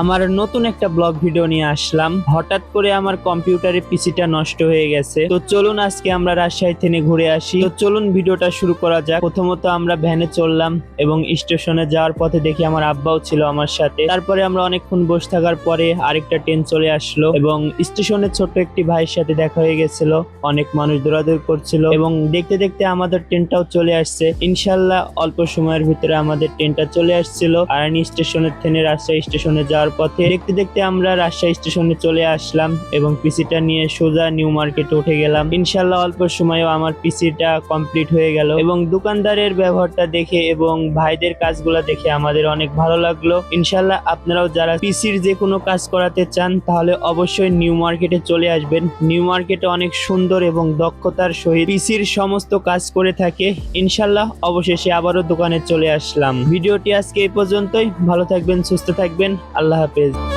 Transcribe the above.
আমার নতুন একটা ব্লগ ভিডিও নিয়ে আসলাম। হঠাৎ করে আমার কম্পিউটারের পিসিটা নষ্ট হয়ে গেছে। তো চলুন আজকে আমরা রাজশাহী থেকে ঘুরে আসি। তো চলুন ভিডিওটা শুরু করা যাক। প্রথমত আমরা ভ্যানে চললাম এবং স্টেশনে যাওয়ার পথে দেখি আমার আব্বাও ছিল আমার সাথে। তারপরে আমরা অনেকক্ষণ বসে থাকার পরে আরেকটা ট্রেন চলে আসলো এবং স্টেশনে ছোট্ট একটি ভাইয়ের সাথে দেখা হয়ে গেছিল। অনেক মানুষ দৌড়াদৌড়ি করছিল এবং দেখতে দেখতে আমাদের ট্রেনটাও চলে আসছে। ইনশাল্লাহ অল্প সময়ের ভিতরে আমাদের ট্রেনটা চলে আসছিল। আরানি স্টেশনের থেকে রাজশাহী স্টেশনে যাওয়ার পথে দেখতে দেখতে আমরা রাজশাহী স্টেশনে চলে আসলাম এবং পিসিটা নিয়ে সোজা নিউ মার্কেটে উঠে গেলাম। ইনশাল্লাহ অল্প সময়েও আমার পিসিটা কমপ্লিট হয়ে গেল এবং দোকানদারের ব্যবহারটা দেখে এবং ভাইদের কাজগুলো দেখে আমাদের অনেক ভালো লাগলো। ইনশাল্লাহ আপনারাও যারা পিসির যে কোনো কাজ করাতে চান তাহলে অবশ্যই নিউ মার্কেটে চলে আসবেন। নিউ মার্কেটে অনেক সুন্দর এবং দক্ষতার সহিত পিসির সমস্ত কাজ করে থাকে। ইনশাল্লাহ অবশেষে আবারও দোকানে চলে আসলাম। ভিডিওটি আজকে এই পর্যন্তই। ভালো থাকবেন, সুস্থ থাকবেন। আল্লাহ হাফেজ।